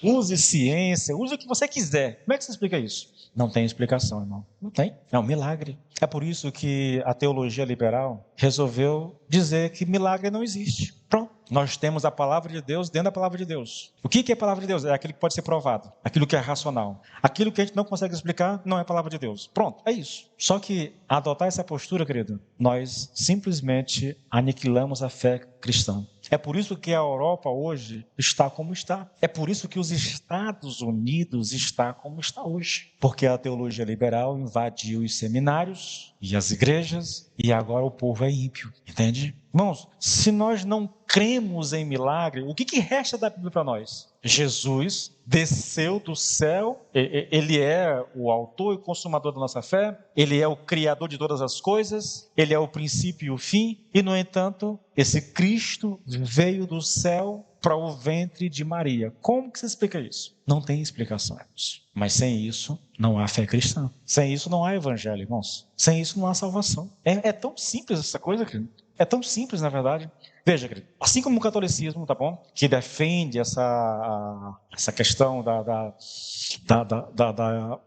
Use ciência, use o que você quiser. Como é que você explica isso? Não tem explicação, irmão. Não tem. É um milagre. É por isso que a teologia liberal resolveu dizer que milagre não existe. Pronto. Nós temos a palavra de Deus dentro da palavra de Deus. O que é a palavra de Deus? É aquilo que pode ser provado. Aquilo que é racional. Aquilo que a gente não consegue explicar não é a palavra de Deus. Pronto, é isso. Só que adotar essa postura, querido, nós simplesmente aniquilamos a fé cristã. É por isso que a Europa hoje está como está. É por isso que os Estados Unidos está como está hoje. Porque a teologia liberal invadiu os seminários e as igrejas e agora o povo é ímpio. Entende? Irmãos, se nós não cremos em milagre, o que resta da Bíblia para nós? Jesus desceu do céu, ele é o autor e consumador da nossa fé, ele é o criador de todas as coisas, ele é o princípio e o fim, e no entanto, esse Cristo veio do céu para o ventre de Maria. Como que se explica isso? Não tem explicação, irmãos. Mas sem isso, não há fé cristã. Sem isso, não há evangelho, irmãos. Sem isso, não há salvação. É tão simples essa coisa, querido. É tão simples, na verdade. Veja, querido, assim como o catolicismo, tá bom? Que defende essa questão da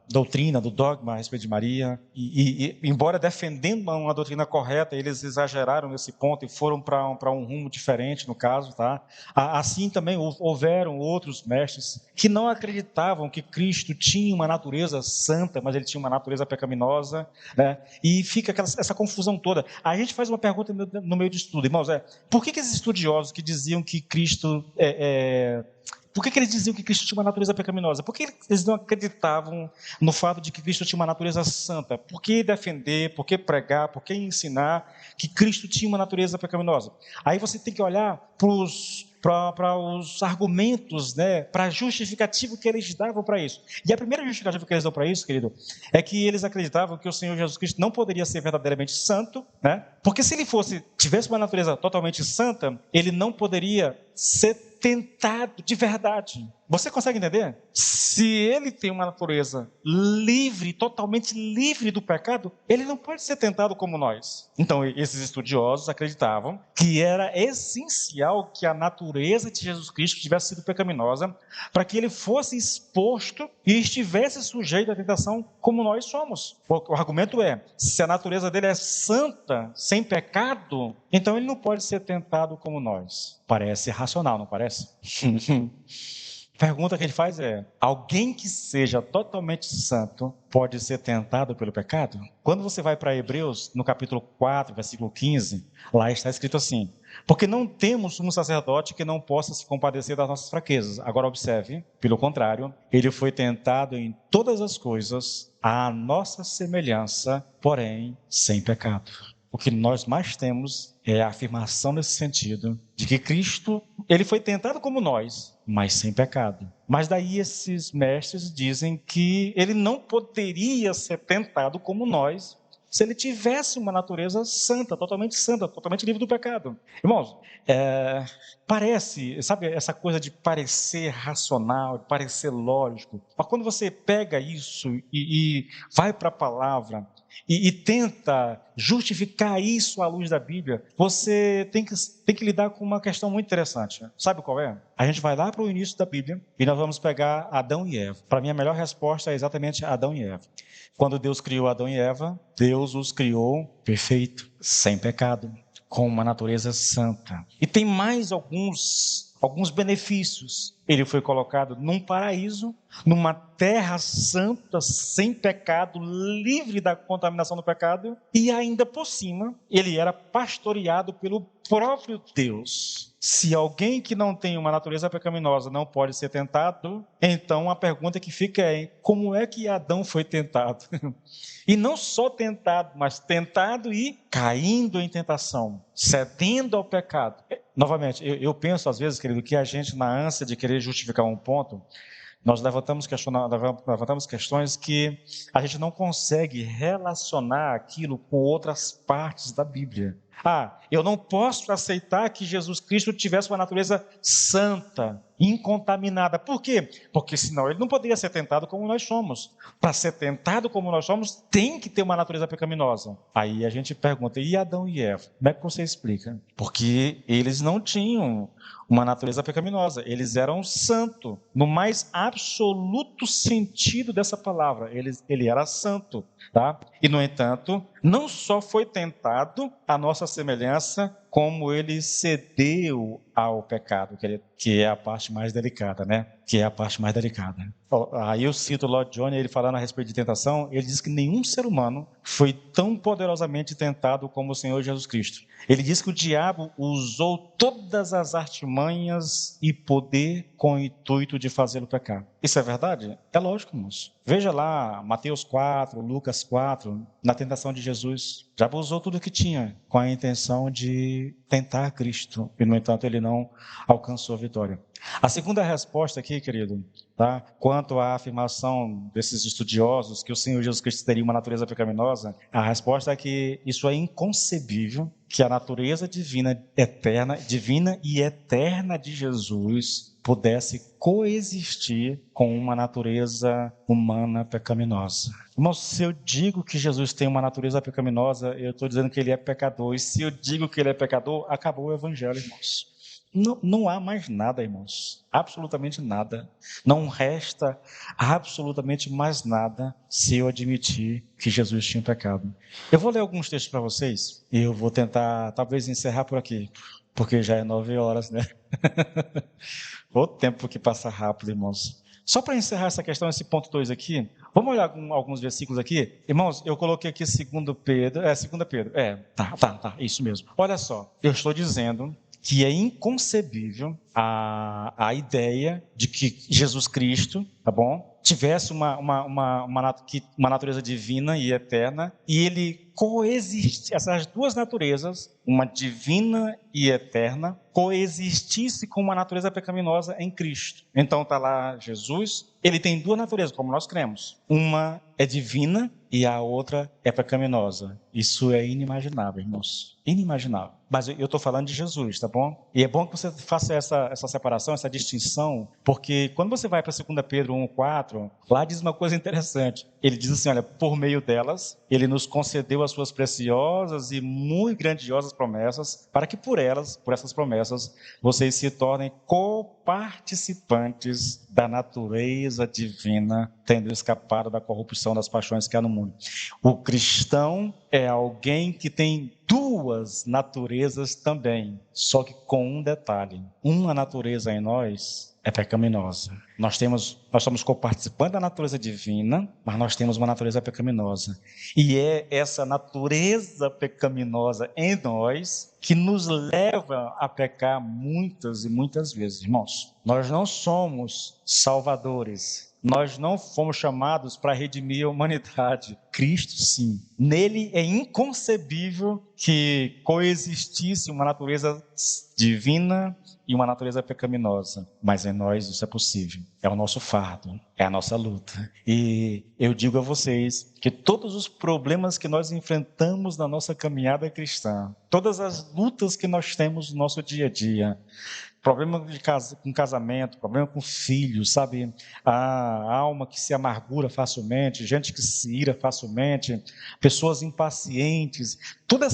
doutrina, do dogma a respeito de Maria, e embora defendendo uma doutrina correta, eles exageraram nesse ponto e foram para um rumo diferente, no caso, tá? Assim também houveram outros mestres que não acreditavam que Cristo tinha uma natureza santa, mas ele tinha uma natureza pecaminosa, né? E fica essa confusão toda. A gente faz uma pergunta no meio de estudo, irmãos, por que esses estudiosos que diziam que Cristo por que eles diziam que Cristo tinha uma natureza pecaminosa? Por que eles não acreditavam no fato de que Cristo tinha uma natureza santa? Por que defender, por que pregar, por que ensinar que Cristo tinha uma natureza pecaminosa? Aí você tem que olhar para os argumentos, né, para a justificativa que eles davam para isso. E a primeira justificativa que eles dão para isso, querido, é que eles acreditavam que o Senhor Jesus Cristo não poderia ser verdadeiramente santo, né? Porque se ele tivesse uma natureza totalmente santa, ele não poderia ser tentado de verdade. Você consegue entender? Se ele tem uma natureza livre, totalmente livre do pecado, ele não pode ser tentado como nós. Então, esses estudiosos acreditavam que era essencial que a natureza de Jesus Cristo tivesse sido pecaminosa para que ele fosse exposto e estivesse sujeito à tentação como nós somos. O argumento é, se a natureza dele é santa, sem pecado, então ele não pode ser tentado como nós. Parece racional, não parece? A pergunta que ele faz é, alguém que seja totalmente santo pode ser tentado pelo pecado? Quando você vai para Hebreus, no capítulo 4, versículo 15, lá está escrito assim, porque não temos um sacerdote que não possa se compadecer das nossas fraquezas. Agora observe, pelo contrário, ele foi tentado em todas as coisas, à nossa semelhança, porém sem pecado. O que nós mais temos é a afirmação nesse sentido, de que Cristo, ele foi tentado como nós, mas sem pecado. Mas daí esses mestres dizem que ele não poderia ser tentado como nós, se ele tivesse uma natureza santa, totalmente livre do pecado. Irmãos, parece, sabe essa coisa de parecer racional, de parecer lógico, mas quando você pega isso e vai para a palavra, e tenta justificar isso à luz da Bíblia, você tem que lidar com uma questão muito interessante. Sabe qual é? A gente vai lá para o início da Bíblia e nós vamos pegar Adão e Eva. Para mim, a melhor resposta é exatamente Adão e Eva. Quando Deus criou Adão e Eva, Deus os criou perfeito, sem pecado, com uma natureza santa. E tem mais alguns benefícios. Ele foi colocado num paraíso, numa terra santa, sem pecado, livre da contaminação do pecado, e ainda por cima, ele era pastoreado pelo próprio Deus. Se alguém que não tem uma natureza pecaminosa não pode ser tentado, então a pergunta que fica é: como é que Adão foi tentado? E não só tentado, mas tentado e caindo em tentação, cedendo ao pecado. Novamente, eu penso às vezes, querido, que a gente, na ânsia de querer justificar um ponto, nós levantamos questões que a gente não consegue relacionar aquilo com outras partes da Bíblia. Eu não posso aceitar que Jesus Cristo tivesse uma natureza santa, incontaminada. Por quê? Porque senão ele não poderia ser tentado como nós somos. Para ser tentado como nós somos, tem que ter uma natureza pecaminosa. Aí a gente pergunta: e Adão e Eva? Como é que você explica? Porque eles não tinham uma natureza pecaminosa, eles eram santos, no mais absoluto sentido dessa palavra, ele era santo, tá? E no entanto, não só foi tentado à nossa semelhança, como ele cedeu ao pecado, que é a parte mais delicada, né? Que é a parte mais delicada. Aí eu cito o Lord Johnny, ele falando a respeito de tentação, ele diz que nenhum ser humano foi tão poderosamente tentado como o Senhor Jesus Cristo. Ele diz que o diabo usou todas as artimanhas e poder com o intuito de fazê-lo pecar. Isso é verdade? É lógico, irmãos. Veja lá Mateus 4, Lucas 4, na tentação de Jesus. Já usou tudo o que tinha com a intenção de tentar Cristo. E, no entanto, ele não alcançou a vitória. A segunda resposta aqui, querido, tá? Quanto à afirmação desses estudiosos que o Senhor Jesus Cristo teria uma natureza pecaminosa, a resposta é que isso é inconcebível, que a natureza divina e eterna de Jesus pudesse coexistir com uma natureza humana pecaminosa. Irmãos, se eu digo que Jesus tem uma natureza pecaminosa, eu estou dizendo que ele é pecador. E se eu digo que ele é pecador, acabou o evangelho, irmãos. Não há mais nada, irmãos. Absolutamente nada. Não resta absolutamente mais nada se eu admitir que Jesus tinha pecado. Eu vou ler alguns textos para vocês e eu vou tentar, talvez, encerrar por aqui, porque já é 9 horas, né? O tempo que passa rápido, irmãos. Só para encerrar essa questão, esse ponto 2 aqui, vamos olhar alguns versículos aqui? Irmãos, eu coloquei aqui 2 Pedro, isso mesmo. Olha só, eu estou dizendo que é inconcebível a ideia de que Jesus Cristo, tá bom, tivesse uma natureza divina e eterna, e ele coexiste, essas duas naturezas, uma divina e eterna, coexistisse com uma natureza pecaminosa em Cristo. Então está lá Jesus, ele tem duas naturezas, como nós cremos. Uma é divina e a outra é pecaminosa. Isso é inimaginável, irmãos. Inimaginável. Mas eu estou falando de Jesus, tá bom? E é bom que você faça essa separação, essa distinção, porque quando você vai para 2 Pedro 1,4, lá diz uma coisa interessante. Ele diz assim, olha, por meio delas, ele nos concedeu as suas preciosas e muito grandiosas promessas, para que por essas promessas, vocês se tornem coparticipantes da natureza divina, tendo escapado da corrupção das paixões que há no mundo. O cristão é alguém que tem duas naturezas também, só que com um detalhe: uma natureza em nós é pecaminosa. Nós somos coparticipantes da natureza divina, mas nós temos uma natureza pecaminosa. E é essa natureza pecaminosa em nós que nos leva a pecar muitas e muitas vezes, irmãos. Nós não somos salvadores. Nós não fomos chamados para redimir a humanidade. Cristo, sim. Nele é inconcebível que coexistisse uma natureza divina e uma natureza pecaminosa. Mas em nós isso é possível. É o nosso fardo, é a nossa luta. E eu digo a vocês que todos os problemas que nós enfrentamos na nossa caminhada cristã, todas as lutas que nós temos no nosso dia a dia, problema com casamento, problema com filhos, sabe? A alma que se amargura facilmente, gente que se ira facilmente, pessoas impacientes, tudo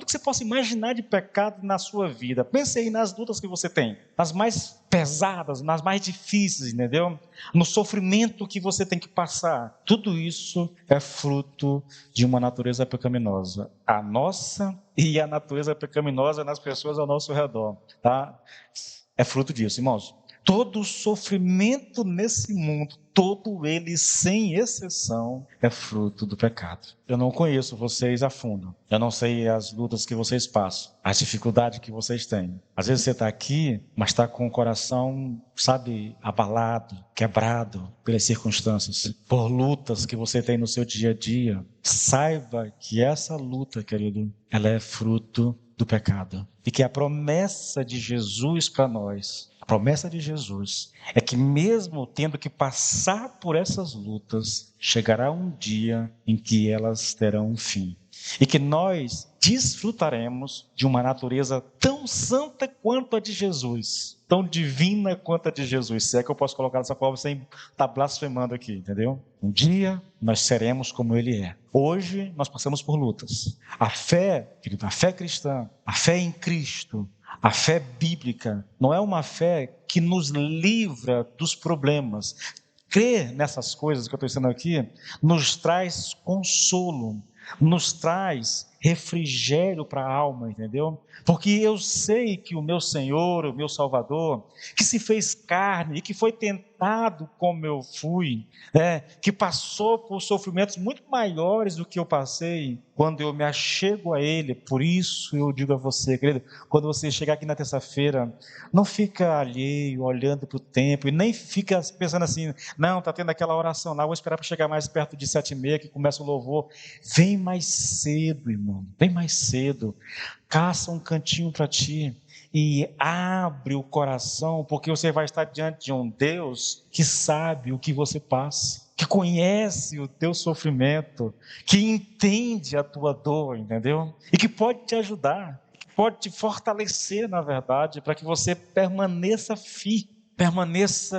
que você possa imaginar de pecado na sua vida. Pense aí nas lutas que você tem, nas mais pesadas, nas mais difíceis, entendeu? No sofrimento que você tem que passar. Tudo isso é fruto de uma natureza pecaminosa. A nossa e a natureza pecaminosa nas pessoas ao nosso redor, tá? É fruto disso, irmãos. Todo sofrimento nesse mundo, todo ele, sem exceção, é fruto do pecado. Eu não conheço vocês a fundo. Eu não sei as lutas que vocês passam, as dificuldades que vocês têm. Às vezes você está aqui, mas está com o coração, sabe, abalado, quebrado pelas circunstâncias, por lutas que você tem no seu dia a dia. Saiba que essa luta, querido, ela é fruto do pecado. E que a promessa de Jesus para nós, a promessa de Jesus é que mesmo tendo que passar por essas lutas, chegará um dia em que elas terão um fim. E que nós desfrutaremos de uma natureza tão santa quanto a de Jesus, tão divina quanto a de Jesus. Se é que eu posso colocar dessa forma sem estar blasfemando aqui, entendeu? Um dia nós seremos como Ele é. Hoje nós passamos por lutas. A fé, querido, a fé cristã, a fé em Cristo, a fé bíblica, não é uma fé que nos livra dos problemas. Crer nessas coisas que eu estou ensinando aqui nos traz consolo, nos traz refrigério para a alma, entendeu? Porque eu sei que o meu Senhor, o meu Salvador, que se fez carne e que foi tentado como eu fui, que passou por sofrimentos muito maiores do que eu passei, quando eu me achego a Ele. Por isso eu digo a você, querido, quando você chegar aqui na terça-feira, não fica alheio, olhando para o tempo, e nem fica pensando assim, não, está tendo aquela oração lá, vou esperar para chegar mais perto de 7h30, que começa o louvor. Vem mais cedo, irmão, vem mais cedo, caça um cantinho para ti, e abre o coração, porque você vai estar diante de um Deus que sabe o que você passa, que conhece o teu sofrimento, que entende a tua dor, entendeu? E que pode te ajudar, que pode te fortalecer, na verdade, para que você permaneça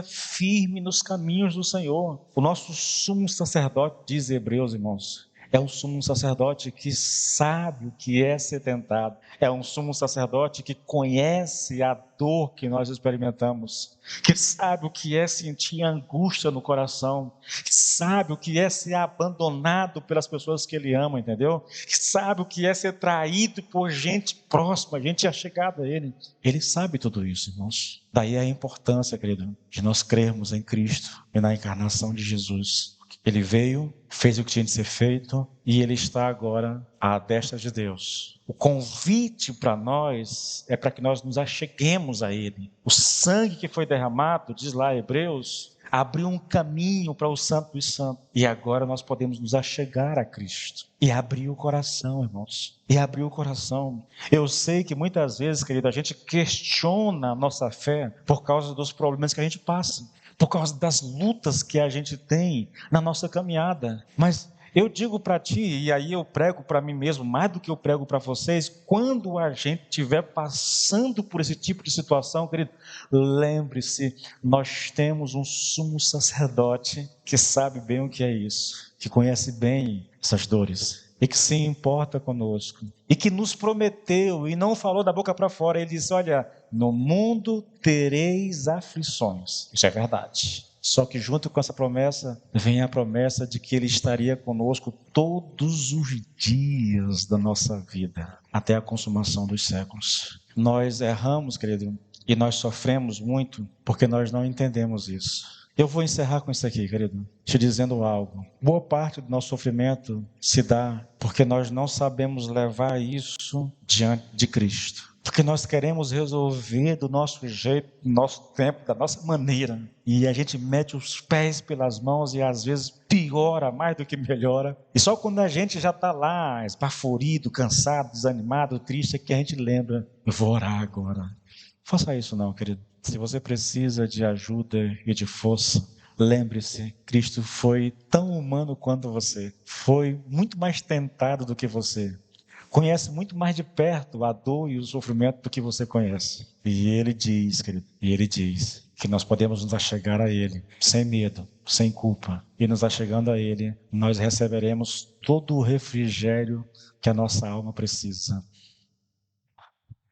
firme nos caminhos do Senhor. O nosso sumo sacerdote, diz Hebreus, irmãos, é um sumo sacerdote que sabe o que é ser tentado. É um sumo sacerdote que conhece a dor que nós experimentamos, que sabe o que é sentir angústia no coração, que sabe o que é ser abandonado pelas pessoas que ele ama, entendeu? Que sabe o que é ser traído por gente próxima, gente achegada a ele. Ele sabe tudo isso, irmãos. Daí a importância, querido, de nós crermos em Cristo e na encarnação de Jesus. Ele veio, fez o que tinha de ser feito e Ele está agora à destra de Deus. O convite para nós é para que nós nos acheguemos a Ele. O sangue que foi derramado, diz lá Hebreus, abriu um caminho para o Santo dos Santos. E agora nós podemos nos achegar a Cristo. E abrir o coração, irmãos. E abrir o coração. Eu sei que muitas vezes, querido, a gente questiona a nossa fé por causa dos problemas que a gente passa, por causa das lutas que a gente tem na nossa caminhada. Mas eu digo para ti, e aí eu prego para mim mesmo, mais do que eu prego para vocês, quando a gente estiver passando por esse tipo de situação, querido, lembre-se, nós temos um sumo sacerdote que sabe bem o que é isso, que conhece bem essas dores, e que se importa conosco, e que nos prometeu, e não falou da boca para fora. Ele disse, olha, no mundo tereis aflições. Isso é verdade. Só que junto com essa promessa, vem a promessa de que Ele estaria conosco todos os dias da nossa vida, até a consumação dos séculos. Nós erramos, querido, e nós sofremos muito, porque nós não entendemos isso. Eu vou encerrar com isso aqui, querido, te dizendo algo. Boa parte do nosso sofrimento se dá porque nós não sabemos levar isso diante de Cristo. Porque nós queremos resolver do nosso jeito, do nosso tempo, da nossa maneira. E a gente mete os pés pelas mãos e às vezes piora mais do que melhora. E só quando a gente já está lá, esbaforido, cansado, desanimado, triste, é que a gente lembra, eu vou orar agora. Faça isso não, querido. Se você precisa de ajuda e de força, lembre-se, Cristo foi tão humano quanto você. Foi muito mais tentado do que você. Conhece muito mais de perto a dor e o sofrimento do que você conhece. E Ele diz, querido, que nós podemos nos achegar a Ele, sem medo, sem culpa. E nos achegando a Ele, nós receberemos todo o refrigério que a nossa alma precisa.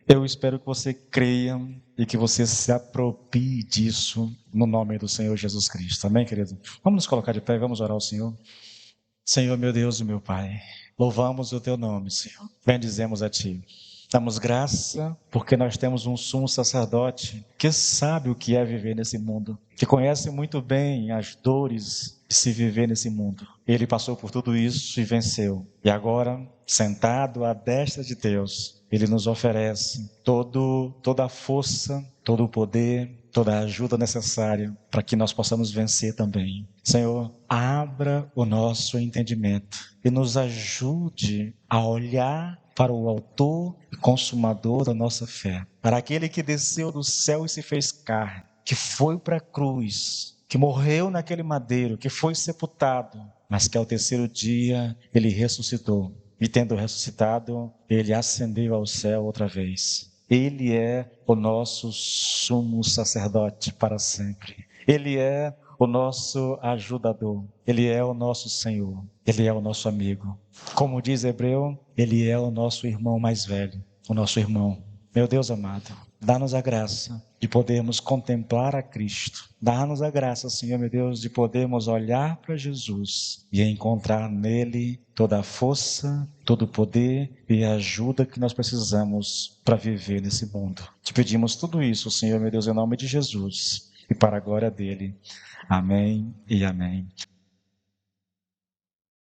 Eu espero que você creia e que você se aproprie disso no nome do Senhor Jesus Cristo. Amém, querido? Vamos nos colocar de pé e vamos orar ao Senhor. Senhor, meu Deus e meu Pai, louvamos o Teu nome, Senhor. Bendizemos a Ti. Damos graça porque nós temos um sumo sacerdote que sabe o que é viver nesse mundo, que conhece muito bem as dores de se viver nesse mundo. Ele passou por tudo isso e venceu. E agora, sentado à destra de Deus, Ele nos oferece toda a força, todo o poder, toda a ajuda necessária para que nós possamos vencer também. Senhor, abra o nosso entendimento e nos ajude a olhar para o autor e consumador da nossa fé, para aquele que desceu do céu e se fez carne, que foi para a cruz, que morreu naquele madeiro, que foi sepultado, mas que ao terceiro dia ele ressuscitou. E tendo ressuscitado, ele ascendeu ao céu outra vez. Ele é o nosso sumo sacerdote para sempre. Ele é o nosso ajudador. Ele é o nosso Senhor. Ele é o nosso amigo. Como diz Hebreu, Ele é o nosso irmão mais velho, o nosso irmão. Meu Deus amado, dá-nos a graça de podermos contemplar a Cristo. Dá-nos a graça, Senhor, meu Deus, de podermos olhar para Jesus e encontrar nele toda a força, todo o poder e a ajuda que nós precisamos para viver nesse mundo. Te pedimos tudo isso, Senhor, meu Deus, em nome de Jesus e para a glória dele. Amém e amém.